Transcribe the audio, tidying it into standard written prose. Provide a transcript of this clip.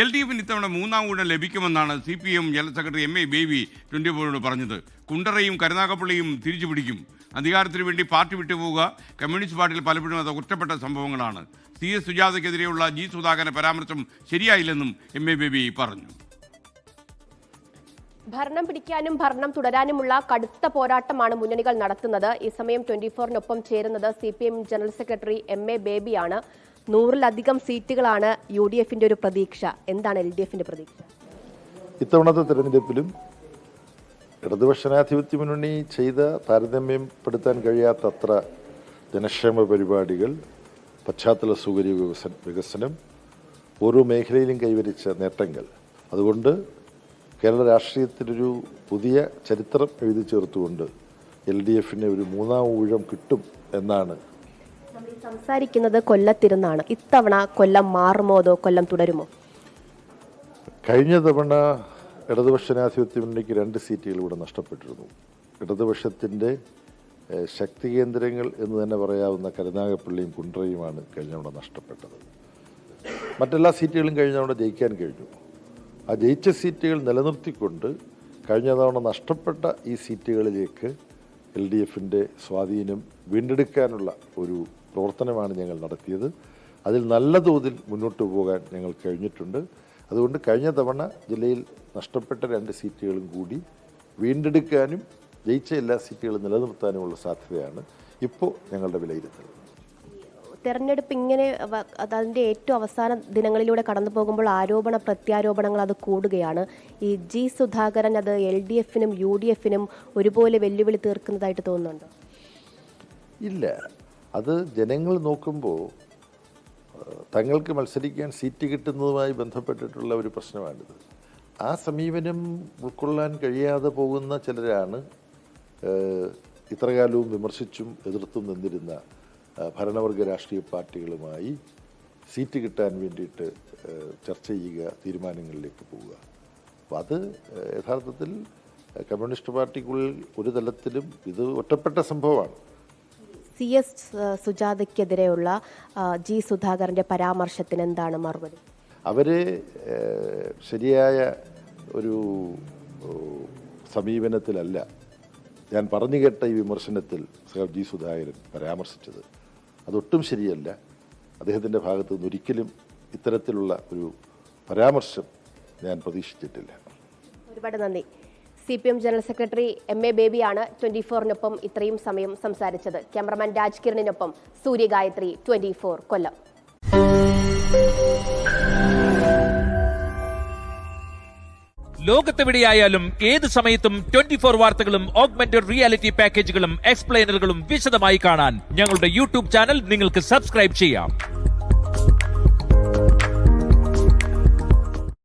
LDFിന് ഇത്തവണ മൂന്നാം ഊഴം ലഭിക്കുമെന്നാണ് CPM general secretary MA baby 24 പറഞ്ഞത്. കുണ്ടറയും കരുനാഗപ്പള്ളിയും തിരിച്ചു പിടിക്കും. അധികാരത്തിന് വേണ്ടി പാർട്ടി വിട്ടുപോവുക കമ്മ്യൂണിസ്റ്റ് പാർട്ടിയിൽ പലപ്പോഴും അത് ഒറ്റപ്പെട്ട സംഭവങ്ങളാണ്. CS സുജാതയ്ക്കെതിരെയുള്ള G സുധാകരന്റെ പരാമർശം ശരിയായില്ലെന്നും MA ബേബി പറഞ്ഞു. ഭരണം പിടിക്കാനും ഭരണം തുടരാനുമുള്ള കടുത്ത പോരാട്ടമാണ് മുന്നണികൾ നടത്തുന്നത്. ഈ സമയം 24-നൊപ്പം ചേരുന്നത് CPM ജനറൽ സെക്രട്ടറി MA ബേബിയാണ്. 100-ലധികം സീറ്റുകളാണ് UDFന്റെ ഒരു പ്രതീക്ഷ. എന്താണ് LDFന്റെ പ്രതീക്ഷ? ഇത്തവണത്തെ തെരഞ്ഞെടുപ്പിലും ഇടതുപക്ഷ മുന്നണി ചെയ്ത താരതമ്യപ്പെടുത്താൻ കഴിയാത്തത്ര ജനക്ഷേമ പരിപാടികൾ, പശ്ചാത്തല സൗകര്യ വികസനം, ഓരോ മേഖലയിലും കൈവരിച്ച നേട്ടങ്ങൾ, അതുകൊണ്ട് കേരള രാഷ്ട്രീയത്തിലൊരു പുതിയ ചരിത്രം എഴുതി ചേർത്തുകൊണ്ട് LDFന് ഒരു മൂന്നാം ഊഴം കിട്ടും എന്നാണ് സംസാരിക്കുന്നത്. കൊല്ലത്തിരുന്നാണ്. ഇത്തവണ കൊല്ലം മാറുമോ അതോ കൊല്ലം തുടരുമോ? കഴിഞ്ഞ തവണ ഇടതുപക്ഷ മുന്നണിക്ക് 2 സീറ്റുകൾ ഇവിടെ നഷ്ടപ്പെട്ടിരുന്നു. ഇടതുപക്ഷത്തിൻ്റെ ശക്തി കേന്ദ്രങ്ങൾ എന്ന് തന്നെ പറയാവുന്ന കരുനാഗപ്പള്ളിയും കുണ്ടറയുമാണ് കഴിഞ്ഞ തവണ നഷ്ടപ്പെട്ടത്. മറ്റെല്ലാ സീറ്റുകളും കഴിഞ്ഞ തവണ ജയിക്കാൻ കഴിഞ്ഞു. ആ ജയിച്ച സീറ്റുകൾ നിലനിർത്തിക്കൊണ്ട് കഴിഞ്ഞ തവണ നഷ്ടപ്പെട്ട ഈ സീറ്റുകളിലേക്ക് LDFന്റെ സ്വാധീനം വീണ്ടെടുക്കാനുള്ള ഒരു പ്രവർത്തനമാണ് ഞങ്ങൾ നടത്തിയത്. അതിൽ നല്ല തോതിൽ മുന്നോട്ട് പോകാൻ ഞങ്ങൾ കഴിഞ്ഞിട്ടുണ്ട്. അതുകൊണ്ട് കഴിഞ്ഞ തവണ ജില്ലയിൽ നഷ്ടപ്പെട്ട 2 സീറ്റുകളും കൂടി വീണ്ടെടുക്കാനും ജയിച്ച എല്ലാ സീറ്റുകളും നിലനിർത്താനുമുള്ള സാധ്യതയാണ് ഇപ്പോൾ ഞങ്ങളുടെ വിലയിരുത്തൽ. തെരഞ്ഞെടുപ്പ് ഇങ്ങനെ അതിൻ്റെ ഏറ്റവും അവസാന ദിനങ്ങളിലൂടെ കടന്നു പോകുമ്പോൾ ആരോപണ പ്രത്യാരോപണങ്ങൾ അത് കൂടുകയാണ്. ഈ G സുധാകരൻ അത് LDFനും UDFനും ഒരുപോലെ വെല്ലുവിളി തീർക്കുന്നതായിട്ട് തോന്നുന്നുണ്ടോ? ഇല്ല, അത് ജനങ്ങൾ നോക്കുമ്പോൾ തങ്ങൾക്ക് മത്സരിക്കാൻ സീറ്റ് കിട്ടുന്നതുമായി ബന്ധപ്പെട്ടിട്ടുള്ള ഒരു പ്രശ്നമാണിത്. ആ സമീപനം ഉൾക്കൊള്ളാൻ കഴിയാതെ പോകുന്ന ചിലരാണ് ഇത്രകാലവും വിമർശിച്ചും എതിർത്തും നിന്നിരുന്ന ഭരണവർഗ രാഷ്ട്രീയ പാർട്ടികളുമായി സീറ്റ് കിട്ടാൻ വേണ്ടിയിട്ട് ചർച്ച ചെയ്യുക, തീരുമാനങ്ങളിലേക്ക് പോവുക. അപ്പോൾ അത് യഥാർത്ഥത്തിൽ കമ്മ്യൂണിസ്റ്റ് പാർട്ടിക്കുള്ളിൽ ഒരു തലത്തിലും ഇത് ഒറ്റപ്പെട്ട സംഭവമാണ്. CS സുജാതയ്ക്കെതിരെയുള്ള G സുധാകരന്റെ പരാമർശത്തിന് എന്താണ് മറുപടി? അവരെ ശരിയായ ഒരു സമീപനത്തിലല്ല ഞാൻ പറഞ്ഞു കേട്ട ഈ വിമർശനത്തിൽ G സുധാകരൻ പരാമർശിച്ചത്. അതൊട്ടും ശരിയല്ല. അദ്ദേഹത്തിൻ്റെ ഭാഗത്തു നിന്ന് ഒരിക്കലും ഇത്തരത്തിലുള്ള ഒരു പരാമർശം ഞാൻ പ്രതീക്ഷിച്ചിട്ടില്ല. ഒരുപാട് നന്ദി. CPM ജനറൽ സെക്രട്ടറി MA ബേബിയാണ് 24-നൊപ്പം ഇത്രയും സമയം സംസാരിച്ചത്. ക്യാമറമാൻ രാജ് കിരണിനൊപ്പം സൂര്യഗായത്രി, 24 കൊല്ലം. ലോകത്തെവിടെയായാലും ഏത് സമയത്തും 24 വാർത്തകളും ഓഗ്മെന്റഡ് റിയാലിറ്റി പാക്കേജുകളും എക്സ്പ്ലെയിനറുകളും വിശദമായി കാണാൻ ഞങ്ങളുടെ YouTube ചാനൽ നിങ്ങൾക്ക് സബ്സ്ക്രൈബ് ചെയ്യാം.